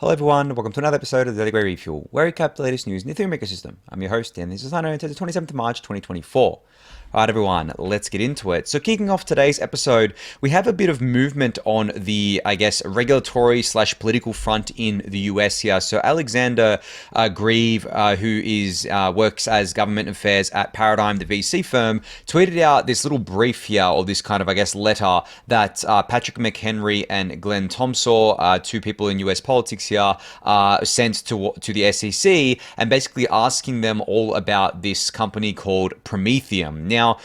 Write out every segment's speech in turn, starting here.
Hello everyone, welcome to another episode of the Daily Gwei Refuel, where we recap the latest news in the Ethereum ecosystem. I'm your host, Anthony Sassano, and today's the 27th of March, 2024. Alright everyone, let's get into it. So kicking off today's episode, we have a bit of movement on the, regulatory / political front in the US here. So Alexander Grieve, who works as government affairs at Paradigm, the VC firm, tweeted out this little brief here, or this kind of, letter that Patrick McHenry and Glenn Thompson, two people in US politics here, sent to the SEC, and basically asking them all about this company called Prometheum. Now,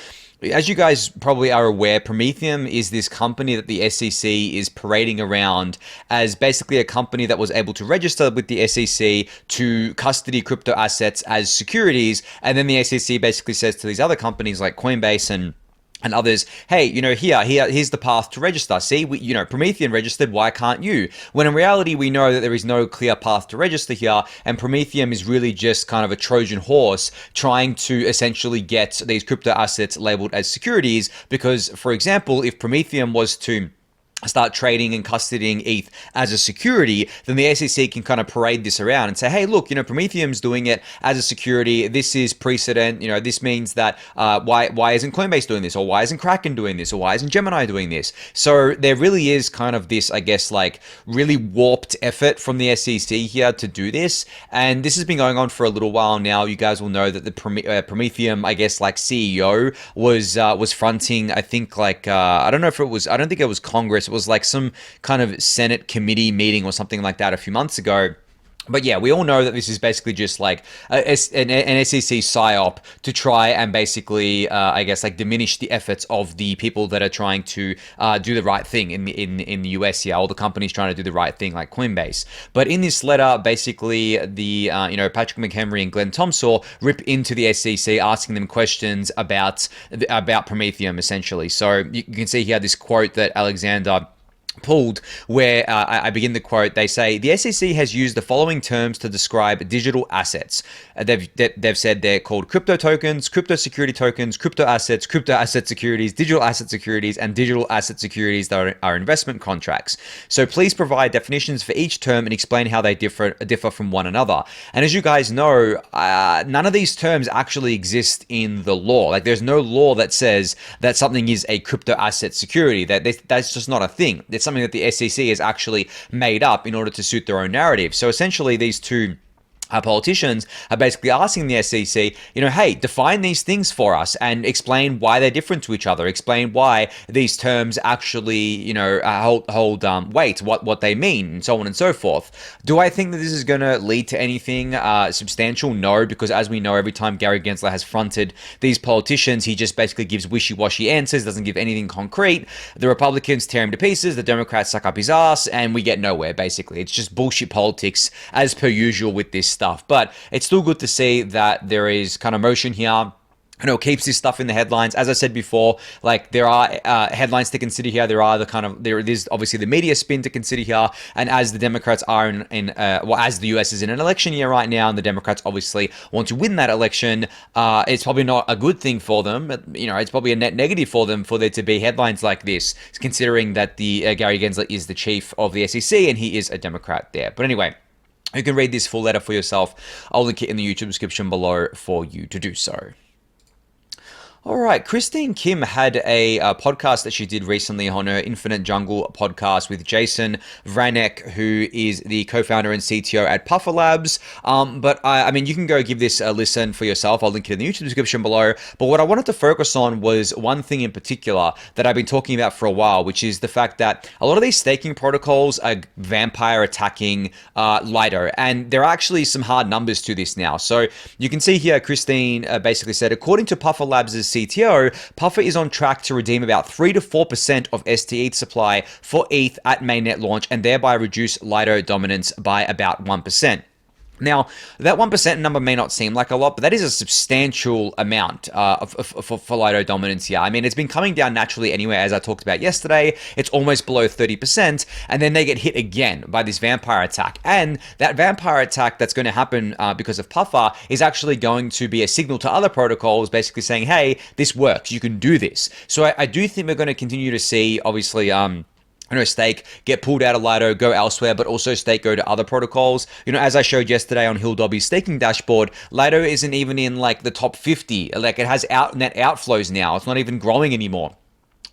as you guys probably are aware, Prometheum is this company that the SEC is parading around as basically a company that was able to register with the SEC to custody crypto assets as securities, and then the SEC basically says to these other companies like Coinbase and others, hey, here's the path to register. See, Prometheum registered, why can't you? When in reality, we know that there is no clear path to register here, and Prometheum is really just kind of a Trojan horse trying to essentially get these crypto assets labeled as securities, because, for example, if Prometheum was to start trading and custodying ETH as a security, then the SEC can kind of parade this around and say, hey, look, Prometheum's doing it as a security. This is precedent. This means that why isn't Coinbase doing this? Or why isn't Kraken doing this? Or why isn't Gemini doing this? So there really is kind of this, really warped effort from the SEC here to do this. And this has been going on for a little while now. You guys will know that the Prometheum, CEO was fronting, I don't think it was Congress. It was like some kind of Senate committee meeting or something like that a few months ago. But yeah, we all know that this is basically just like an SEC psyop to try and basically, diminish the efforts of the people that are trying to do the right thing in the US here. All the companies trying to do the right thing, like Coinbase. But in this letter, basically, the Patrick McHenry and Glenn Thompson rip into the SEC, asking them questions about Prometheum, essentially. So you can see here this quote that Alexander pulled, where I begin the quote. They say, the SEC has used the following terms to describe digital assets. They've said they're called crypto tokens, crypto security tokens, crypto asset securities, digital asset securities, and digital asset securities that are investment contracts. So please provide definitions for each term and explain how they differ from one another. And as you guys know, none of these terms actually exist in the law. Like, there's no law that says that something is a crypto asset security. That's just not a thing. It's something that the SEC has actually made up in order to suit their own narrative. So essentially, these two politicians are basically asking the SEC, hey, define these things for us and explain why they're different to each other. Explain why these terms actually, hold weight, what they mean, and so on and so forth. Do I think that this is going to lead to anything substantial? No, because as we know, every time Gary Gensler has fronted these politicians, he just basically gives wishy-washy answers, doesn't give anything concrete. The Republicans tear him to pieces, the Democrats suck up his ass, and we get nowhere, basically. It's just bullshit politics, as per usual with this stuff. But it's still good to see that there is kind of motion here. Keeps this stuff in the headlines. As I said before, there are headlines to consider here. There is obviously the media spin to consider here. And as the Democrats are as the US is in an election year right now, and the Democrats obviously want to win that election, it's probably not a good thing for them. It's probably a net negative for them for there to be headlines like this, considering that the Gary Gensler is the chief of the SEC and he is a Democrat there. But anyway, you can read this full letter for yourself. I'll link it in the YouTube description below for you to do so. All right, Christine Kim had a podcast that she did recently on her Infinite Jungle podcast with Jason Vranek, who is the co-founder and CTO at Puffer Labs. But you can go give this a listen for yourself. I'll link it in the YouTube description below. But what I wanted to focus on was one thing in particular that I've been talking about for a while, which is the fact that a lot of these staking protocols are vampire attacking Lido. And there are actually some hard numbers to this now. So you can see here, Christine basically said, according to Puffer Labs' CTO, Puffer is on track to redeem about 3 to 4% of STETH supply for ETH at mainnet launch and thereby reduce Lido dominance by about 1%. Now, that 1% number may not seem like a lot, but that is a substantial amount for Lido dominance here. It's been coming down naturally anyway, as I talked about yesterday. It's almost below 30%, and then they get hit again by this vampire attack. And that vampire attack that's going to happen because of Puffer is actually going to be a signal to other protocols, basically saying, hey, this works, you can do this. So I do think we're going to continue to see, obviously, stake, get pulled out of Lido, go elsewhere, but also stake go to other protocols. As I showed yesterday on Hill Dobby's staking dashboard, Lido isn't even in like the top 50. Like it has net outflows now. It's not even growing anymore.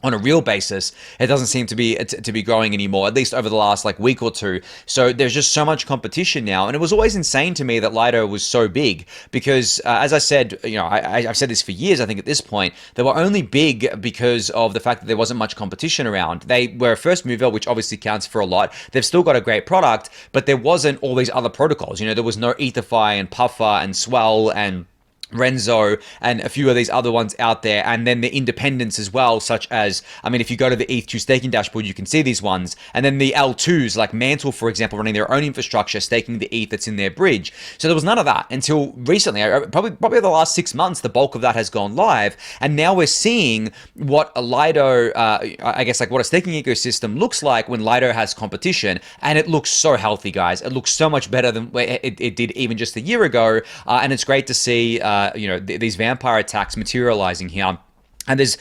On a real basis, it doesn't seem to be growing anymore, at least over the last like week or two. So there's just so much competition now, and it was always insane to me that Lido was so big because, as I said, I've said this for years. I think at this point they were only big because of the fact that there wasn't much competition around. They were a first mover, which obviously counts for a lot. They've still got a great product, but there wasn't all these other protocols. There was no ETHify and Puffer and Swell and Renzo and a few of these other ones out there, and then the independents as well, such as, if you go to the ETH2 staking dashboard, you can see these ones, and then the L2s like Mantle, for example, running their own infrastructure, staking the ETH that's in their bridge. So there was none of that until recently. Probably the last 6 months, the bulk of that has gone live, and now we're seeing what a Lido, what a staking ecosystem looks like when Lido has competition, and it looks so healthy, guys. It looks so much better than it did even just a year ago, and it's great to see these vampire attacks materializing here. And there's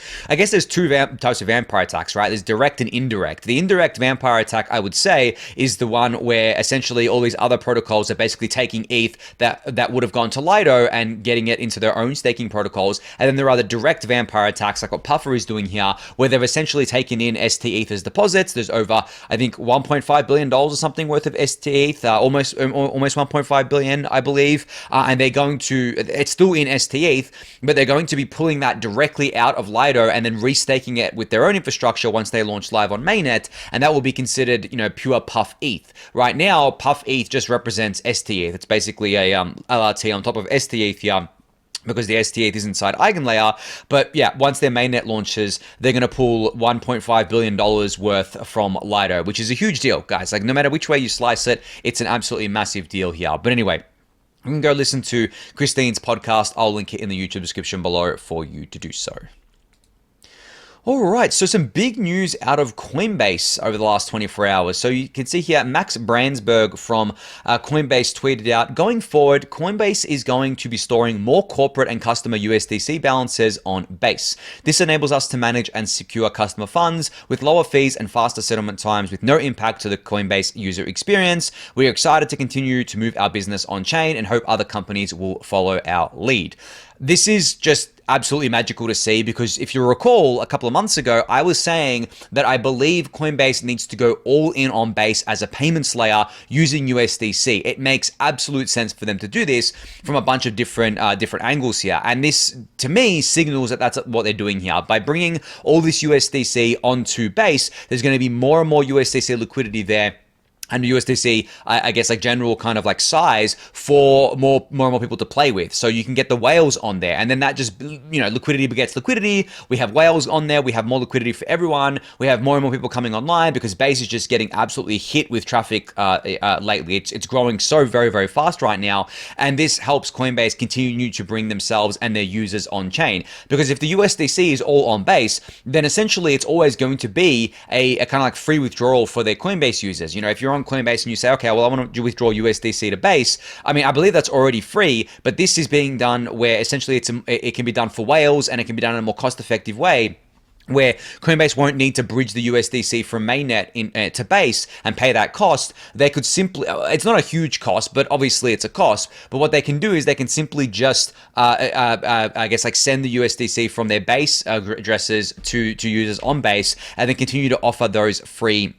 two types of vampire attacks, right? There's direct and indirect. The indirect vampire attack, I would say, is the one where essentially all these other protocols are basically taking ETH that would have gone to Lido and getting it into their own staking protocols. And then there are the direct vampire attacks, like what Puffer is doing here, where they've essentially taken in ST ETH as deposits. There's over, I think, $1.5 billion or something worth of ST ETH, almost 1.5 billion, I believe. And they're going to, it's still in ST ETH, but they're going to be pulling that directly out of Lido and then restaking it with their own infrastructure once they launch live on mainnet, and that will be considered, pure Puff ETH. Right now, Puff ETH just represents ST ETH. It's basically a LRT on top of ST ETH here, because the ST ETH is inside Eigenlayer. But yeah, once their mainnet launches, they're going to pull $1.5 billion worth from Lido, which is a huge deal, guys. Like, no matter which way you slice it, it's an absolutely massive deal here. But anyway, you can go listen to Christine's podcast. I'll link it in the YouTube description below for you to do so. All right, so some big news out of Coinbase over the last 24 hours. So you can see here, Max Brandsburg from Coinbase tweeted out, going forward, Coinbase is going to be storing more corporate and customer USDC balances on Base. This enables us to manage and secure customer funds with lower fees and faster settlement times with no impact to the Coinbase user experience. We are excited to continue to move our business on chain and hope other companies will follow our lead. This is just absolutely magical to see, because if you recall, a couple of months ago, I was saying that I believe Coinbase needs to go all in on Base as a payments layer using USDC. It makes absolute sense for them to do this from a bunch of different angles here. And this, to me, signals that that's what they're doing here. By bringing all this USDC onto Base, there's going to be more and more USDC liquidity there, and USDC, I guess, like general kind of like size for more and more people to play with. So you can get the whales on there, and then that just, liquidity begets liquidity. We have whales on there. We have more liquidity for everyone. We have more and more people coming online because Base is just getting absolutely hit with traffic lately. It's growing so very, very fast right now. And this helps Coinbase continue to bring themselves and their users on chain. Because if the USDC is all on Base, then essentially it's always going to be a kind of like free withdrawal for their Coinbase users. If you're on Coinbase and you say, okay, well, I want to withdraw USDC to Base, I believe that's already free, but this is being done where essentially it can be done for whales, and it can be done in a more cost-effective way, where Coinbase won't need to bridge the USDC from mainnet to Base and pay that cost. They could simply, it's not a huge cost, but obviously it's a cost. But what they can do is they can simply just, send the USDC from their Base addresses to users on Base, and then continue to offer those free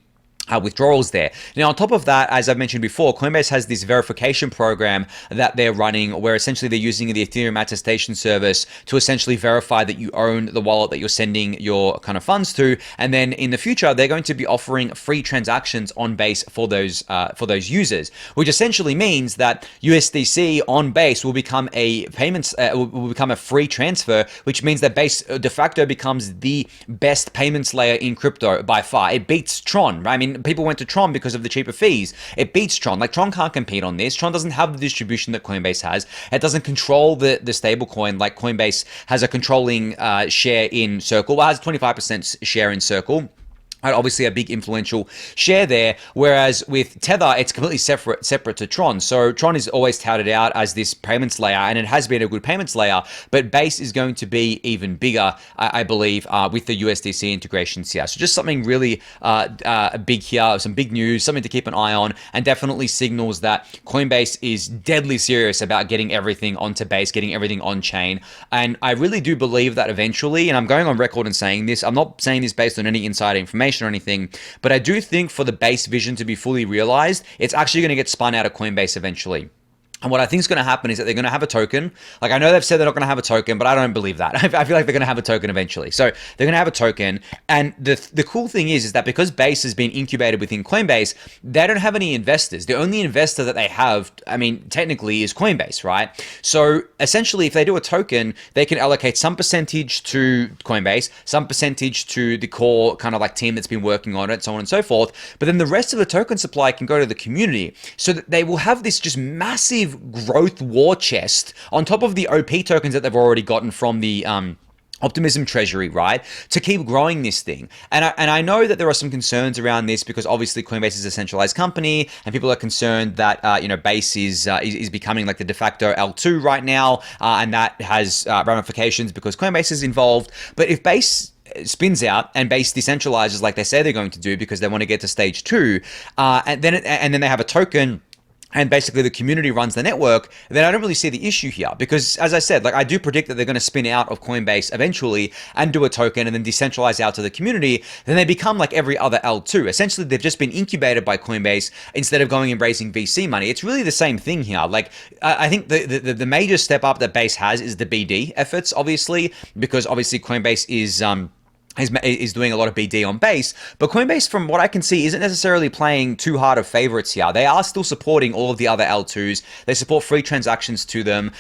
withdrawals there. Now, on top of that, as I've mentioned before, Coinbase has this verification program that they're running, where essentially they're using the Ethereum attestation service to essentially verify that you own the wallet that you're sending your kind of funds to. And then in the future, they're going to be offering free transactions on Base for those users, which essentially means that USDC on Base will become a will become a free transfer, which means that Base de facto becomes the best payments layer in crypto by far. It beats Tron, right? People went to Tron because of the cheaper fees. It beats Tron. Like, Tron can't compete on this. Tron doesn't have the distribution that Coinbase has. It doesn't control the stable coin like Coinbase has a controlling share in Circle. Well, it has 25% share in Circle. Right, obviously a big influential share there, whereas with Tether, it's completely separate to Tron. So Tron is always touted out as this payments layer, and it has been a good payments layer, but Base is going to be even bigger, I believe, with the USDC integrations here. So just something really big here, some big news, something to keep an eye on, and definitely signals that Coinbase is deadly serious about getting everything onto Base, getting everything on chain. And I really do believe that eventually, and I'm going on record and saying this, I'm not saying this based on any insider information or anything, but I do think for the Base vision to be fully realized, it's actually going to get spun out of Coinbase eventually. And what I think is going to happen is that they're going to have a token. Like, I know they've said they're not going to have a token, but I don't believe that. I feel like they're going to have a token eventually. So they're going to have a token. And the cool thing is that because Base has been incubated within Coinbase, they don't have any investors. The only investor that they have, I mean, technically is Coinbase, right? So essentially, if they do a token, they can allocate some percentage to Coinbase, some percentage to the core kind of like team that's been working on it, so on and so forth. But then the rest of the token supply can go to the community. So that they will have this just massive growth war chest on top of the OP tokens that they've already gotten from the Optimism treasury, right, to keep growing this thing. And I know that there are some concerns around this because obviously Coinbase is a centralized company, and people are concerned that Base is becoming like the de facto L2 right now, and that has ramifications because Coinbase is involved. But if Base spins out and Base decentralizes like they say they're going to do because they want to get to stage 2, and then they have a token, and basically the community runs the network, then I don't really see the issue here. Because as I said, like, I do predict that they're going to spin out of Coinbase eventually and do a token and then decentralize out to the community. Then they become like every other L2. Essentially, they've just been incubated by Coinbase instead of going and raising VC money. It's really the same thing here. Like, I think the major step up that Base has is the BD efforts, obviously, because obviously Coinbase is doing a lot of BD on Base, but Coinbase, from what I can see, isn't necessarily playing too hard of favorites here. They are still supporting all of the other L2s. They support free transactions to them.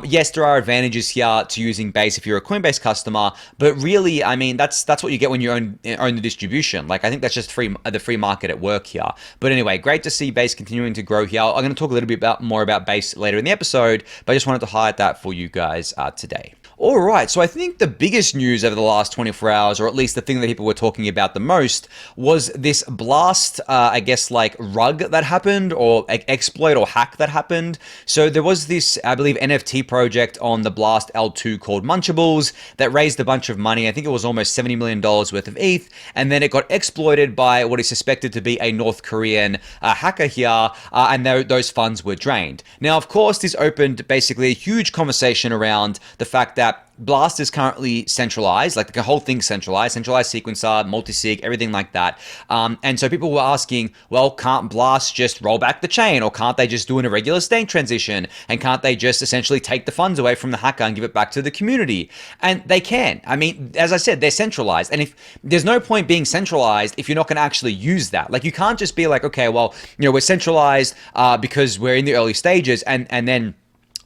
Yes, there are advantages here to using Base if you're a Coinbase customer, but really, I mean, that's what you get when you own the distribution. Like, I think that's just the free market at work here. But anyway, great to see Base continuing to grow here. I'm going to talk a little bit more about Base later in the episode, but I just wanted to highlight that for you guys today. All right, so I think the biggest news over the last 24 hours, or at least the thing that people were talking about the most, was this blast, I guess, like rug that happened, or exploit or hack that happened. So there was this, I believe, NFT project on the Blast L2 called Munchables that raised a bunch of money. I think it was almost $70 million worth of ETH, and then it got exploited by what is suspected to be a North Korean hacker here, and those funds were drained. Now, of course, this opened basically a huge conversation around the fact that Blast is currently centralized, like the whole thing's centralized sequencer, multi-sig, everything like that. And so people were asking, well, can't Blast just roll back the chain, or can't they just do an irregular state transition? And can't they just essentially take the funds away from the hacker and give it back to the community? And they can. I mean, as I said, they're centralized. And if there's no point being centralized if you're not going to actually use that. Like, you can't just be like, okay, well, we're centralized because we're in the early stages, and then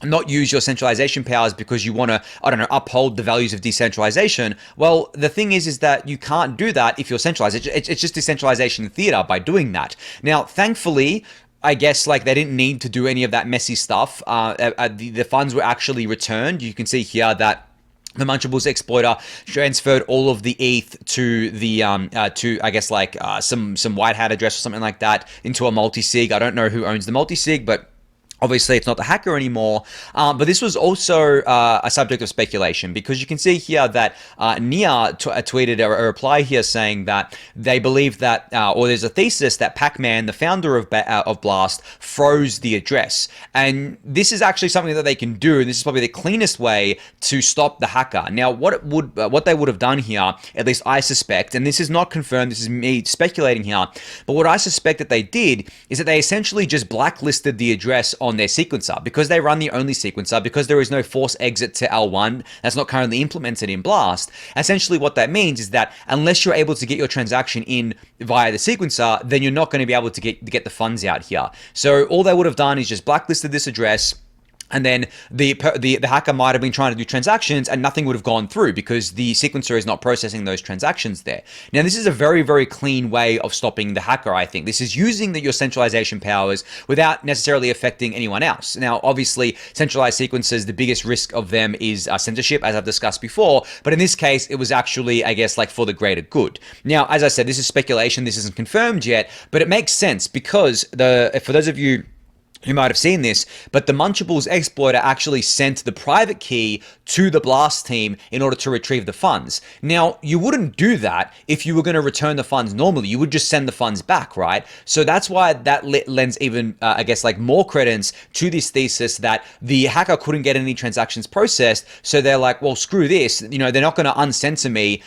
not use your centralization powers because you want to, I don't know, uphold the values of decentralization. Well, the thing is that you can't do that if you're centralized. It's just decentralization theater by doing that. Now, thankfully, I guess, like, they didn't need to do any of that messy stuff. The funds were actually returned. You can see here that the Munchables exploiter transferred all of the ETH to the to, I guess, like some white hat address or something like that into a multi-sig. I don't know who owns the multi-sig, but obviously, it's not the hacker anymore, but this was also a subject of speculation, because you can see here that Nia tweeted a reply here saying that they believe that, or there's a thesis that Pac-Man, the founder of Blast, froze the address. And this is actually something that they can do, and this is probably the cleanest way to stop the hacker. Now, what they would have done here, at least I suspect, and this is not confirmed, this is me speculating here, but what I suspect that they did is that they essentially just blacklisted the address on their sequencer, because they run the only sequencer, because there is no force exit to L1 that's not currently implemented in Blast. Essentially, what that means is that unless you're able to get your transaction in via the sequencer, then you're not going to be able to get the funds out here. So all they would have done is just blacklisted this address, And then the hacker might have been trying to do transactions and nothing would have gone through because the sequencer is not processing those transactions there. Now, this is a very, very clean way of stopping the hacker, I think. This is using your centralization powers without necessarily affecting anyone else. Now, obviously, centralized sequencers, the biggest risk of them is censorship, as I've discussed before. But in this case, it was actually, I guess, like for the greater good. Now, as I said, this is speculation. This isn't confirmed yet, but it makes sense because for those of you you might have seen this, but the Munchables exploiter actually sent the private key to the Blast team in order to retrieve the funds. Now, you wouldn't do that if you were going to return the funds normally. You would just send the funds back, right? So that's why that lends even, I guess, like more credence to this thesis that the hacker couldn't get any transactions processed. So they're like, well, screw this. You know, they're not going to uncensor me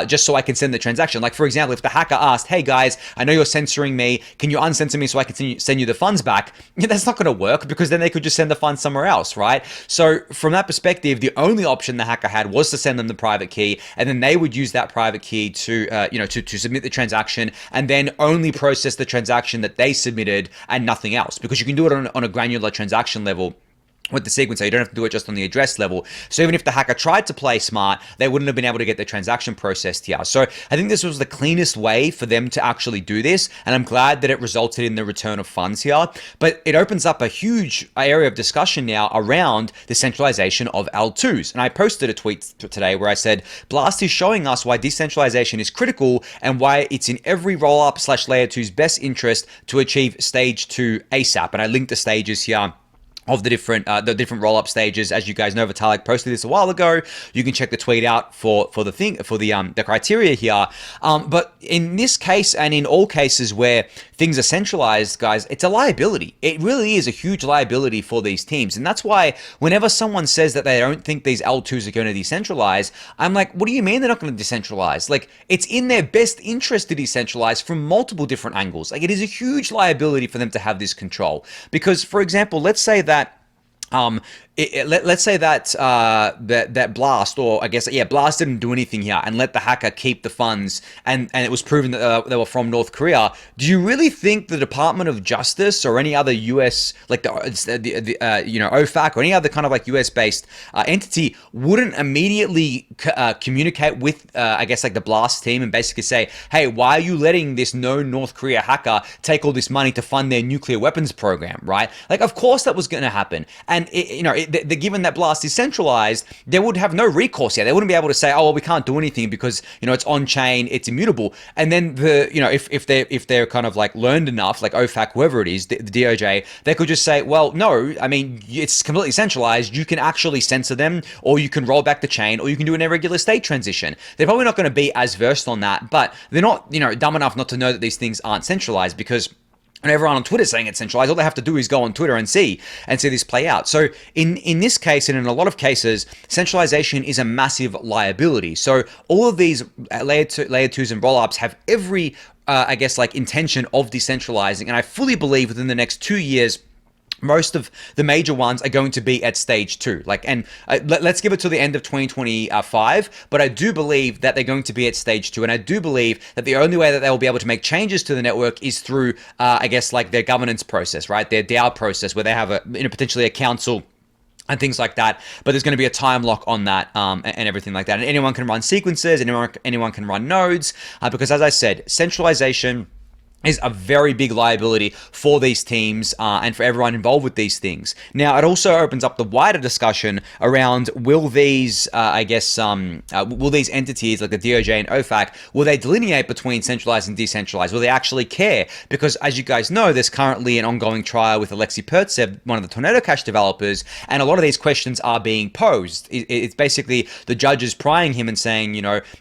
just so I can send the transaction. Like, for example, if the hacker asked, hey guys, I know you're censoring me. Can you uncensor me so I can send you the funds back? That's not going to work because then they could just send the funds somewhere else, right? So from that perspective, the only option the hacker had was to send them the private key, and then they would use that private key to, to submit the transaction, and then only process the transaction that they submitted and nothing else, because you can do it on a granular transaction level with the sequencer. You don't have to do it just on the address level. So even if the hacker tried to play smart, they wouldn't have been able to get the transaction processed here. So I think this was the cleanest way for them to actually do this, and I'm glad that it resulted in the return of funds here. But it opens up a huge area of discussion now around the centralization of L2s. And I posted a tweet today where I said, Blast is showing us why decentralization is critical and why it's in every rollup / layer 2's best interest to achieve stage 2 ASAP. And I linked the stages here of the different roll-up stages. As you guys know, Vitalik posted this a while ago. You can check the tweet out for the criteria here. But in this case, and in all cases where things are centralized, guys, it's a liability. It really is a huge liability for these teams. And that's why whenever someone says that they don't think these L2s are going to decentralize, I'm like, what do you mean they're not going to decentralize? Like, it's in their best interest to decentralize from multiple different angles. Like, it is a huge liability for them to have this control. Because, for example, let's say that let's say that that Blast, or I guess, yeah, Blast didn't do anything here and let the hacker keep the funds, and it was proven that they were from North Korea. Do you really think the Department of Justice or any other U.S. like the OFAC or any other kind of like U.S.-based entity wouldn't immediately communicate with I guess like the Blast team and basically say, hey, why are you letting this known North Korea hacker take all this money to fund their nuclear weapons program, right? Like, of course that was going to happen. And given that Blast is centralized, they would have no recourse here. They wouldn't be able to say, oh, well, we can't do anything because, it's on chain, it's immutable. And then if they're kind of like learned enough, like OFAC, whoever it is, the DOJ, they could just say, well, no, I mean, it's completely centralized. You can actually censor them, or you can roll back the chain, or you can do an irregular state transition. They're probably not going to be as versed on that, but they're not, dumb enough not to know that these things aren't centralized, because and everyone on Twitter saying it's centralized, all they have to do is go on Twitter and see this play out. So in this case, and in a lot of cases, centralization is a massive liability. So all of these layer 2s and rollups have every, I guess, like intention of decentralizing. And I fully believe within the next 2 years, most of the major ones are going to be at stage 2. Let's give it to the end of 2025, but I do believe that they're going to be at stage 2, and I do believe that the only way that they will be able to make changes to the network is through, I guess, like their governance process, right? Their DAO process, where they have potentially a council and things like that, but there's going to be a time lock on that and everything like that. And anyone can run sequences, anyone can run nodes, because as I said, centralization is a very big liability for these teams and for everyone involved with these things. Now, it also opens up the wider discussion around will these, will these entities like the DOJ and OFAC, will they delineate between centralized and decentralized? Will they actually care? Because as you guys know, there's currently an ongoing trial with Alexei Pertsev, one of the Tornado Cash developers, and a lot of these questions are being posed. It's basically the judges prying him and saying,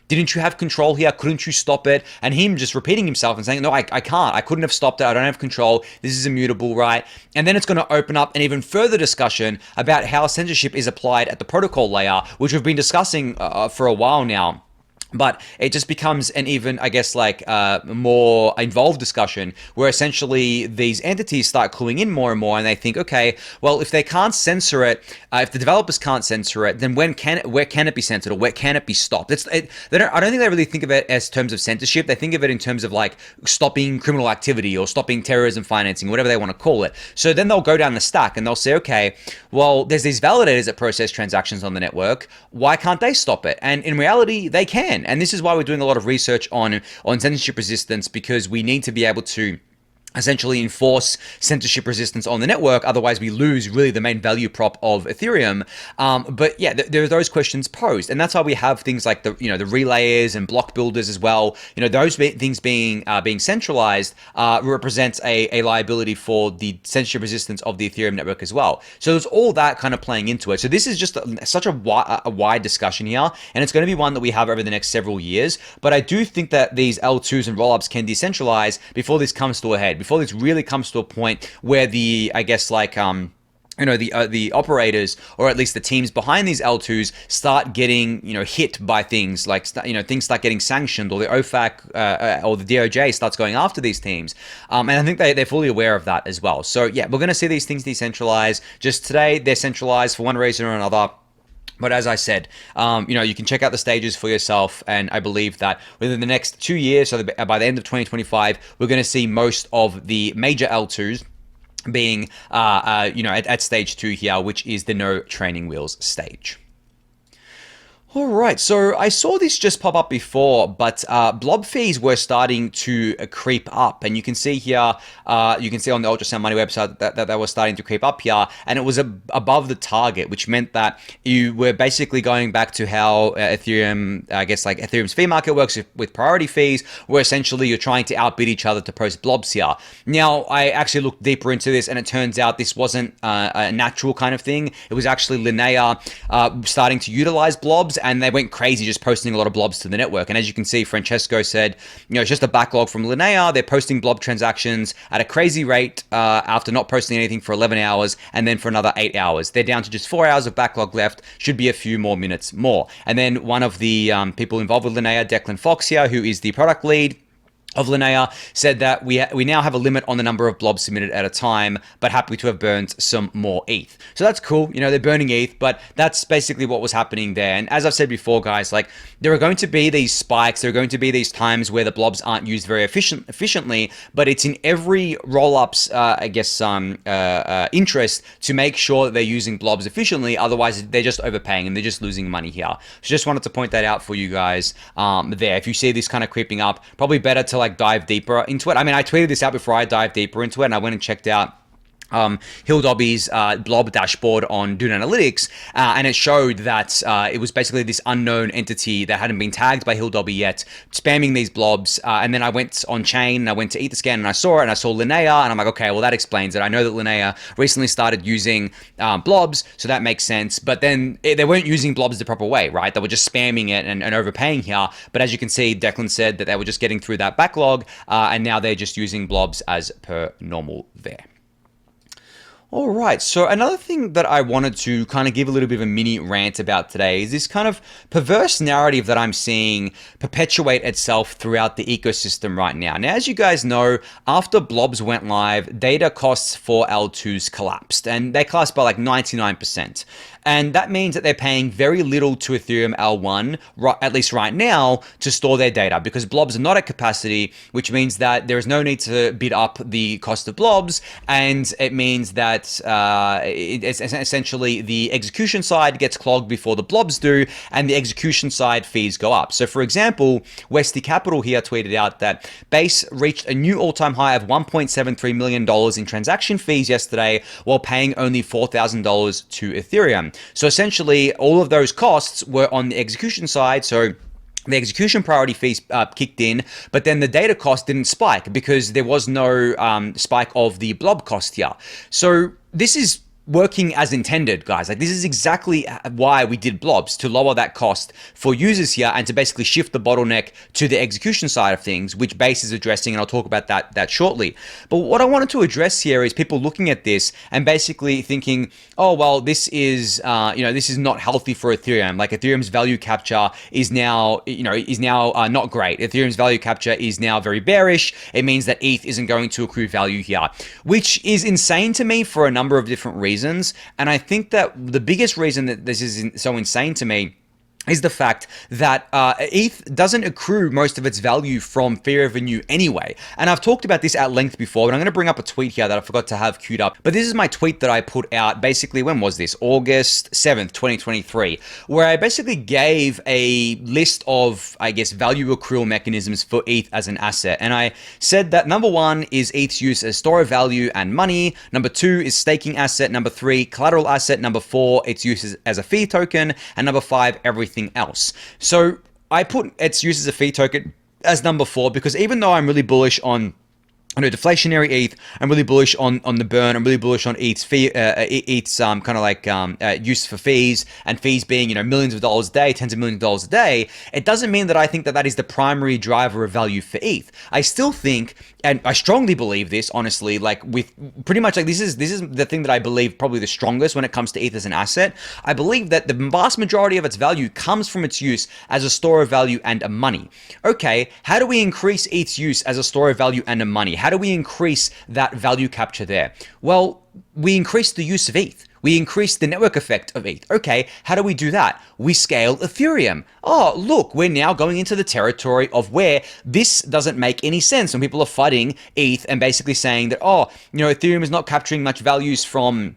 didn't you have control here? Couldn't you stop it? And him just repeating himself and saying, no, I can't. I couldn't have stopped it. I don't have control. This is immutable, right? And then it's going to open up an even further discussion about how censorship is applied at the protocol layer, which we've been discussing for a while now. But it just becomes an even, I guess, like more involved discussion where essentially these entities start cluing in more and more, and they think, okay, well, if they can't censor it, if the developers can't censor it, then where can it be censored, or where can it be stopped? I don't think they really think of it as terms of censorship. They think of it in terms of like stopping criminal activity or stopping terrorism financing, whatever they want to call it. So then they'll go down the stack and they'll say, okay, well, there's these validators that process transactions on the network. Why can't they stop it? And in reality, they can. And this is why we're doing a lot of research on censorship resistance, because we need to be able to essentially enforce censorship resistance on the network. Otherwise, we lose really the main value prop of Ethereum. But yeah, there are those questions posed, and that's why we have things like the relayers and block builders as well. Those things being centralized represents a liability for the censorship resistance of the Ethereum network as well. So there's all that kind of playing into it. So this is just such a wide discussion here, and it's going to be one that we have over the next several years. But I do think that these L2s and rollups can decentralize before this comes to a head. Before this really comes to a point where the operators, or at least the teams behind these L2s, start getting hit by things like things start getting sanctioned, or the OFAC or the DOJ starts going after these teams, and I think they're fully aware of that as well. So yeah, we're going to see these things decentralize. Just today they're centralized for one reason or another. But as I said, you can check out the stages for yourself, and I believe that within the next 2 years, so by the end of 2025, we're going to see most of the major L2s being, at stage 2 here, which is the no training wheels stage. All right, so I saw this just pop up before, but blob fees were starting to creep up, and you can see here, you can see on the Ultrasound Money website that they were starting to creep up here, and it was above the target, which meant that you were basically going back to how Ethereum, I guess like Ethereum's fee market works with priority fees, where essentially you're trying to outbid each other to post blobs here. Now, I actually looked deeper into this, and it turns out this wasn't a natural kind of thing. It was actually Linnea starting to utilize blobs, and they went crazy just posting a lot of blobs to the network. And as you can see, Francesco said, it's just a backlog from Linnea. They're posting blob transactions at a crazy rate after not posting anything for 11 hours, and then for another 8 hours. They're down to just 4 hours of backlog left, should be a few more minutes more. And then one of the people involved with Linnea, Declan Fox here, who is the product lead of Linnea, said that we now have a limit on the number of blobs submitted at a time, but happy to have burned some more ETH. So that's cool. They're burning ETH, but that's basically what was happening there. And as I've said before, guys, like there are going to be these spikes. There are going to be these times where the blobs aren't used very efficiently, but it's in every roll-up's, interest to make sure that they're using blobs efficiently. Otherwise, they're just overpaying and they're just losing money here. So just wanted to point that out for you guys there. If you see this kind of creeping up, probably better to like dive deeper into it. I mean, I tweeted this out before I dived deeper into it, and I went and checked out Hill Dobby's blob dashboard on Dune Analytics, and it showed that it was basically this unknown entity that hadn't been tagged by Hill Dobby yet, spamming these blobs. And then I went on chain, and I went to Etherscan, and I saw it, and I saw Linnea, and I'm like, okay, well, that explains it. I know that Linnea recently started using blobs, so that makes sense. But then they weren't using blobs the proper way, right? They were just spamming it and overpaying here. But as you can see, Declan said that they were just getting through that backlog, and now they're just using blobs as per normal there. All right, so another thing that I wanted to kind of give a little bit of a mini rant about today is this kind of perverse narrative that I'm seeing perpetuate itself throughout the ecosystem right now. Now, as you guys know, after blobs went live, data costs for L2s collapsed, and they collapsed by like 99%. And that means that they're paying very little to Ethereum L1, at least right now, to store their data, because blobs are not at capacity, which means that there is no need to bid up the cost of blobs, and it means that it's essentially the execution side gets clogged before the blobs do, and the execution side fees go up. So for example, Westy Capital here tweeted out that Base reached a new all-time high of $1.73 million in transaction fees yesterday, while paying only $4,000 to Ethereum. So essentially, all of those costs were on the execution side. So the execution priority fees kicked in, but then the data cost didn't spike because there was no spike of the blob cost here. So this is working as intended, guys. Like, this is exactly why we did blobs, to lower that cost for users here and to basically shift the bottleneck to the execution side of things, which Base is addressing, and I'll talk about that shortly. But what I wanted to address here is people looking at this and basically thinking, oh, well, this is this is not healthy for Ethereum. Like, Ethereum's value capture is now not great. Ethereum's value capture is now very bearish. It means that ETH isn't going to accrue value here, which is insane to me for a number of different reasons. And I think that the biggest reason that this is so insane to me is the fact that ETH doesn't accrue most of its value from fee revenue anyway. And I've talked about this at length before, but I'm going to bring up a tweet here that I forgot to have queued up. But this is my tweet that I put out basically, when was this? August 7th, 2023, where I basically gave a list of, I guess, value accrual mechanisms for ETH as an asset. And I said that number 1 is ETH's use as store of value and money. Number 2 is staking asset. Number 3, collateral asset. Number 4, its use as a fee token. And number 5, everything else. So I put its use as a fee token as number 4 because even though I'm really bullish on deflationary ETH, I'm really bullish on the burn. I'm really bullish on ETH's fee, ETH's kind of like use for fees, and fees being millions of dollars a day, tens of millions of dollars a day. It doesn't mean that I think that that is the primary driver of value for ETH. I still think, and I strongly believe this, honestly, like with pretty much like this is the thing that I believe probably the strongest when it comes to ETH as an asset. I believe that the vast majority of its value comes from its use as a store of value and a money. Okay, how do we increase ETH's use as a store of value and a money? How do we increase that value capture there? Well, we increase the use of ETH. We increase the network effect of ETH. Okay, how do we do that? We scale Ethereum. Oh, look, we're now going into the territory of where this doesn't make any sense when people are fighting ETH and basically saying that, Ethereum is not capturing much values from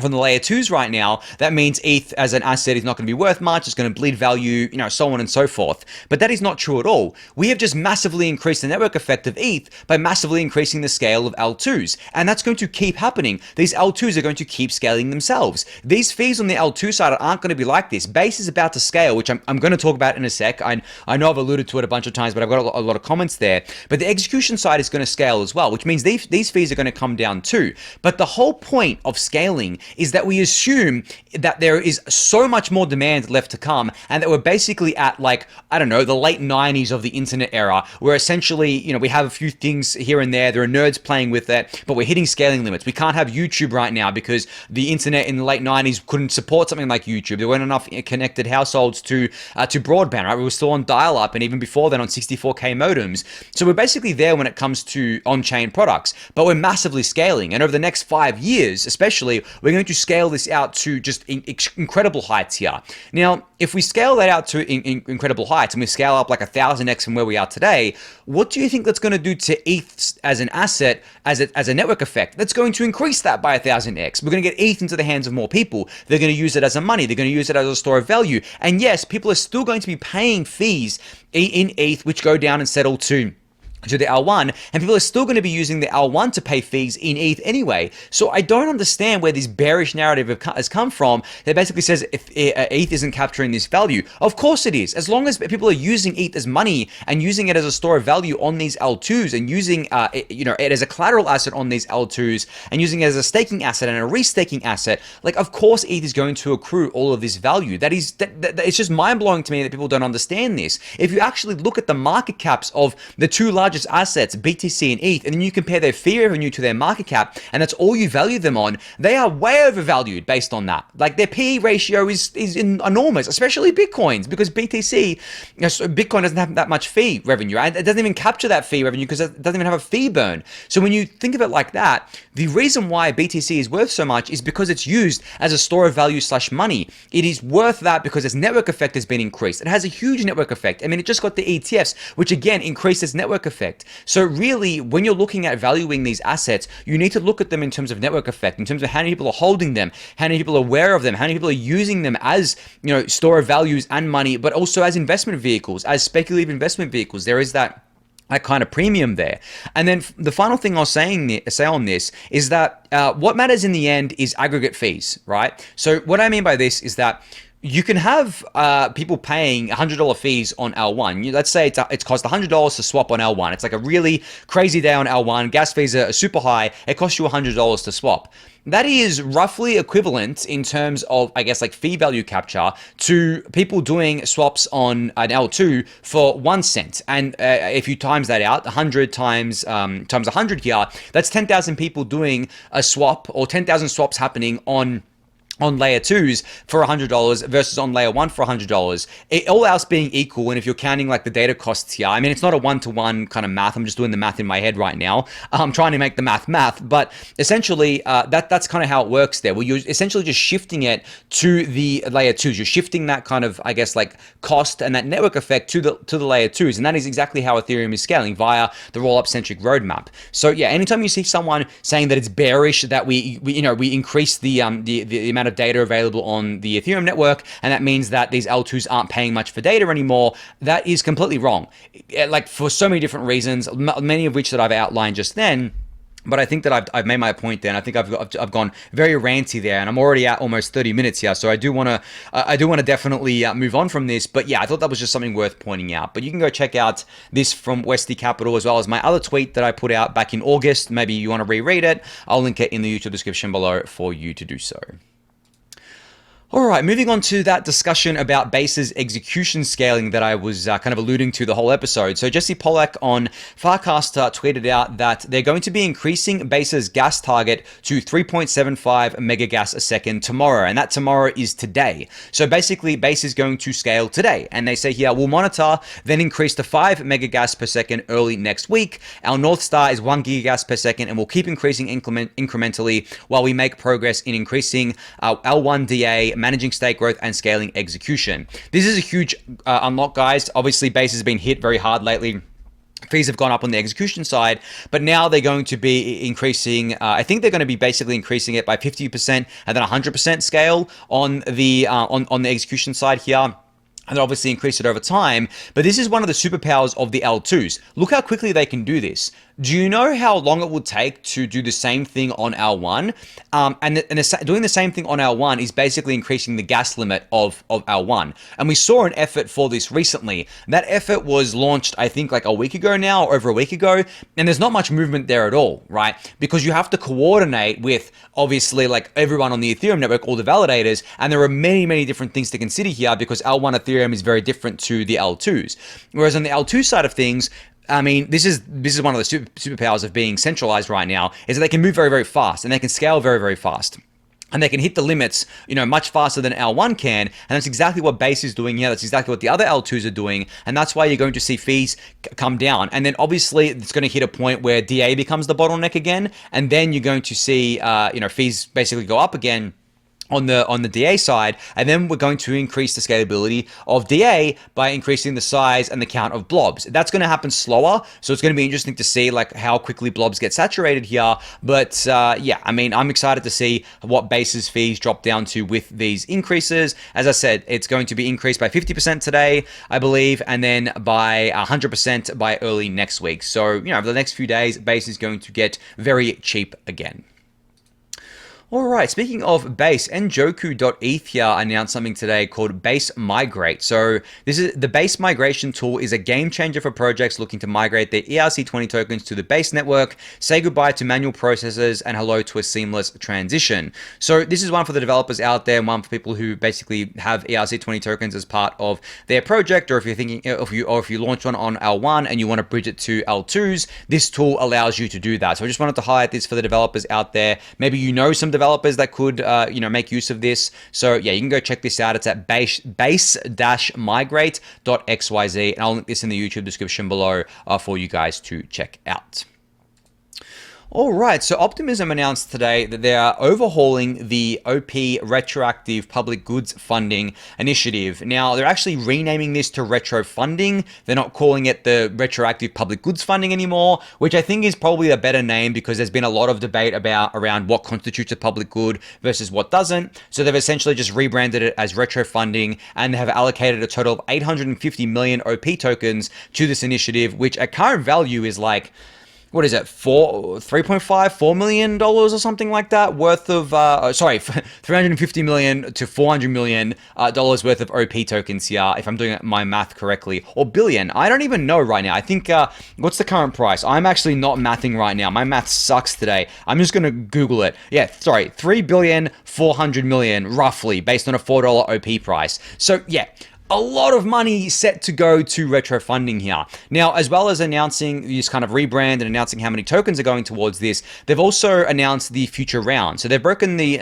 the layer 2s right now. That means ETH as an asset is not going to be worth much. It's going to bleed value, so on and so forth. But that is not true at all. We have just massively increased the network effect of ETH by massively increasing the scale of L2s. And that's going to keep happening. These L2s are going to keep scaling themselves. These fees on the L2 side aren't going to be like this. Base is about to scale, which I'm going to talk about in a sec. I know I've alluded to it a bunch of times, but I've got a lot of comments there. But the execution side is going to scale as well, which means these fees are going to come down too. But the whole point of scaling is that we assume that there is so much more demand left to come, and that we're basically at, like, I don't know, the late 90s of the internet era, where essentially, we have a few things here and there are nerds playing with it, but we're hitting scaling limits. We can't have YouTube right now because the internet in the late 90s couldn't support something like YouTube. There weren't enough connected households to broadband, right? We were still on dial-up, and even before then on 64K modems. So we're basically there when it comes to on-chain products, but we're massively scaling. And over the next 5 years, especially, we're going to scale this out to just incredible heights here. Now, if we scale that out to incredible heights and we scale up like 1,000x from where we are today, what do you think that's going to do to ETH as an asset, as a network effect? That's going to increase that by 1,000x. We're going to get ETH into the hands of more people. They're going to use it as a money. They're going to use it as a store of value. And yes, people are still going to be paying fees in ETH, which go down and settle to the L1, and people are still going to be using the L1 to pay fees in ETH anyway. So I don't understand where this bearish narrative has come from that basically says if ETH isn't capturing this value. Of course it is. As long as people are using ETH as money and using it as a store of value on these L2s, and using it as a collateral asset on these L2s, and using it as a staking asset and a restaking asset, like, of course ETH is going to accrue all of this value. It's just mind-blowing to me that people don't understand this. If you actually look at the market caps of the two largest assets, BTC and ETH, and then you compare their fee revenue to their market cap, and that's all you value them on, they are way overvalued based on that. Like, their PE ratio is enormous, especially Bitcoin's, because Bitcoin doesn't have that much fee revenue, and it doesn't even capture that fee revenue because it doesn't even have a fee burn. So when you think of it like that, the reason why BTC is worth so much is because it's used as a store of value / money. It is worth that because its network effect has been increased. It has a huge network effect. I mean, it just got the ETFs, which again increased its network effect. So really, when you're looking at valuing these assets, you need to look at them in terms of network effect, in terms of how many people are holding them, how many people are aware of them, how many people are using them as, store of values and money, but also as investment vehicles, as speculative investment vehicles. There is that kind of premium there. And then the final thing I'll say on this is that what matters in the end is aggregate fees, right? So what I mean by this is that you can have people paying $100 fees on L1. Let's say it's cost $100 to swap on L1. It's like a really crazy day on L1. Gas fees are super high. It costs you $100 to swap. That is roughly equivalent in terms of, I guess, like fee value capture to people doing swaps on an L2 for 1 cent. And if you times that out, 100 times 100 here, that's 10,000 people doing a swap, or 10,000 swaps happening on layer 2s for $100 versus on layer 1 for $100. All else being equal, and if you're counting like the data costs here, I mean, it's not a one-to-one kind of math. I'm just doing the math in my head right now. I'm trying to make the math, but essentially that's kind of how it works there. Well, you're essentially just shifting it to the layer 2s. You're shifting that kind of, I guess, like cost and that network effect to the layer 2s, and that is exactly how Ethereum is scaling via the roll-up centric roadmap. So yeah, anytime you see someone saying that it's bearish that we increase the amount of data available on the Ethereum network, and that means that these L2s aren't paying much for data anymore, that is completely wrong. Like, for so many different reasons, many of which that I've outlined just then. But I think that I've made my point there, and I think I've gone very ranty there, and I'm already at almost 30 minutes here, so I do want to definitely move on from this. But yeah, I thought that was just something worth pointing out. But you can go check out this from Westy Capital, as well as my other tweet that I put out back in August. Maybe you want to reread it. I'll link it in the YouTube description below for you to do so. All right, moving on to that discussion about Base's execution scaling that I was kind of alluding to the whole episode. So Jesse Pollack on Farcaster tweeted out that they're going to be increasing Base's gas target to 3.75 megagas a second tomorrow, and that tomorrow is today. So basically, Base is going to scale today, and they say here, we'll monitor, then increase to 5 megagas per second early next week. Our North Star is 1 gigagas per second, and we'll keep increasing incrementally while we make progress in increasing our L1 DA, managing state growth, and scaling execution. This is a huge unlock, guys. Obviously, Base has been hit very hard lately. Fees have gone up on the execution side, but now they're going to be increasing, I think they're going to be basically increasing it by 50% and then 100% scale on the execution side here. And obviously increase it over time. But this is one of the superpowers of the L2s. Look how quickly they can do this. Do you know how long it would take to do the same thing on L1? Doing the same thing on L1 is basically increasing the gas limit of L1. And we saw an effort for this recently. That effort was launched, I think, like a week ago now, or over a week ago. And there's not much movement there at all, right? Because you have to coordinate with, obviously, like everyone on the Ethereum network, all the validators. And there are many, many different things to consider here, because L1 Ethereum is very different to the L2s. Whereas on the L2 side of things, I mean, this is one of the superpowers of being centralized right now, is that they can move very, very fast, and they can scale very, very fast. And they can hit the limits, much faster than L1 can. And that's exactly what Base is doing here. That's exactly what the other L2s are doing. And that's why you're going to see fees come down. And then obviously it's going to hit a point where DA becomes the bottleneck again. And then you're going to see, fees basically go up again on the DA side, and then we're going to increase the scalability of DA by increasing the size and the count of blobs. That's going to happen slower, so it's going to be interesting to see like how quickly blobs get saturated here. But yeah, I mean, I'm excited to see what Base's fees drop down to with these increases. As I said, it's going to be increased by 50% today, I believe, and then by 100% by early next week. So, over the next few days, Base is going to get very cheap again. All right, speaking of Base, Njoku.eth here announced something today called Base Migrate. So this is the Base migration tool is a game changer for projects looking to migrate their ERC20 tokens to the Base network, say goodbye to manual processes, and hello to a seamless transition. So this is one for the developers out there, and one for people who basically have ERC20 tokens as part of their project, or if you're thinking, if you launch one on L1 and you want to bridge it to L2s, this tool allows you to do that. So I just wanted to highlight this for the developers out there. Maybe some developers that could make use of this. So yeah, you can go check this out. It's at base-migrate.xyz, and I'll link this in the YouTube description below for you guys to check out. All right, so Optimism announced today that they are overhauling the OP Retroactive Public Goods Funding Initiative. Now, they're actually renaming this to Retro Funding. They're not calling it the Retroactive Public Goods Funding anymore, which I think is probably a better name because there's been a lot of debate around what constitutes a public good versus what doesn't. So they've essentially just rebranded it as Retro Funding, and they have allocated a total of 850 million OP tokens to this initiative, which at current value is like, what is it, 3.5, $4 million or something like that worth of, sorry, 350 million to $400 million dollars worth of OP tokens here, if I'm doing my math correctly, or billion. I don't even know right now. I think, what's the current price? I'm actually not mathing right now. My math sucks today. I'm just going to Google it. Yeah, sorry, 3,400,000,000 roughly, based on a $4 OP price. So yeah, a lot of money set to go to retro funding here. Now, as well as announcing this kind of rebrand and announcing how many tokens are going towards this, they've also announced the future round. So they've broken the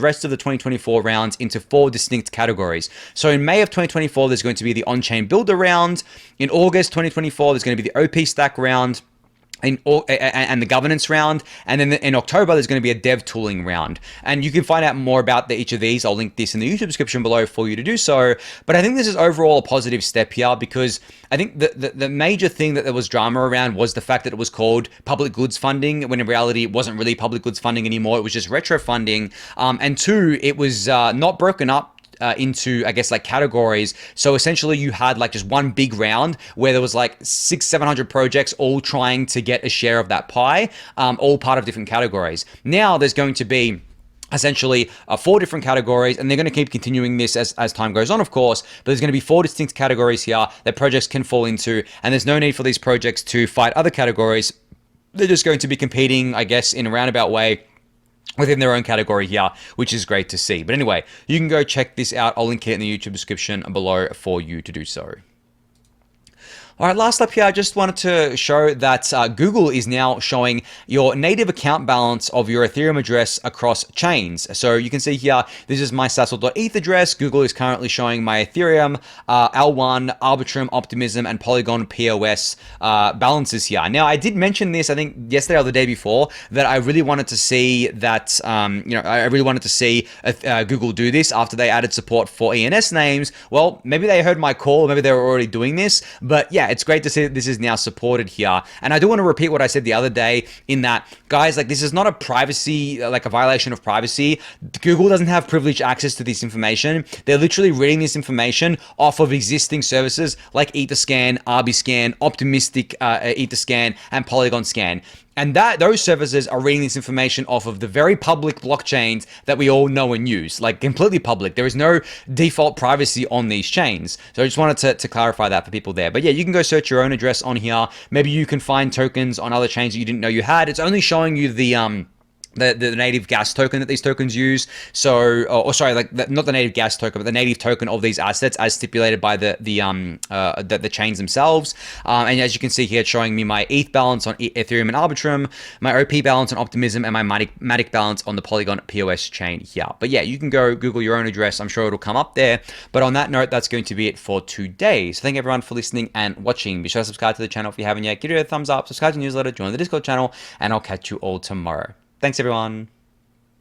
rest of the 2024 rounds into 4 distinct categories. So in May of 2024, there's going to be the on-chain builder round. In August 2024, there's going to be the OP stack round. And the governance round, and then in October there's going to be a dev tooling round, and you can find out more about each of these. I'll link this in the YouTube description below for you to do so. But I think this is overall a positive step here, because I think the major thing that there was drama around was the fact that it was called public goods funding, when in reality it wasn't really public goods funding anymore. It was just retro funding, and 2, it was not broken up into, I guess, like categories. So essentially you had like just one big round where there was like 600-700 projects all trying to get a share of that pie, all part of different categories. Now there's going to be essentially 4 different categories, and they're going to keep continuing this as time goes on, of course, but there's going to be 4 distinct categories here that projects can fall into, and there's no need for these projects to fight other categories. They're just going to be competing, I guess, in a roundabout way within their own category here, which is great to see. But anyway, you can go check this out. I'll link it in the YouTube description below for you to do so. All right, last up here, I just wanted to show that Google is now showing your native account balance of your Ethereum address across chains. So you can see here, this is my sassal.eth address. Google is currently showing my Ethereum, L1, Arbitrum, Optimism, and Polygon POS balances here. Now, I did mention this, I think, yesterday or the day before, that I really wanted to see that, I really wanted to see Google do this after they added support for ENS names. Well, maybe they heard my call, maybe they were already doing this, but yeah, it's great to see that this is now supported here. And I do want to repeat what I said the other day, in that, guys, like, this is not a privacy, like a violation of privacy. Google doesn't have privileged access to this information. They're literally reading this information off of existing services like Etherscan, RBScan, Optimistic Etherscan, and Polygon Scan. And those services are reading this information off of the very public blockchains that we all know and use, like completely public. There is no default privacy on these chains. So I just wanted to clarify that for people there. But yeah, you can go search your own address on here. Maybe you can find tokens on other chains that you didn't know you had. It's only showing you the native gas token that these tokens use. So, not the native gas token, but the native token of these assets as stipulated by the chains themselves. And as you can see here, it's showing me my ETH balance on Ethereum and Arbitrum, my OP balance on Optimism, and my Matic balance on the Polygon POS chain here. But yeah, you can go Google your own address. I'm sure it'll come up there. But on that note, that's going to be it for today. So thank everyone for listening and watching. Be sure to subscribe to the channel if you haven't yet. Give it a thumbs up, subscribe to the newsletter, join the Discord channel, and I'll catch you all tomorrow. Thanks, everyone.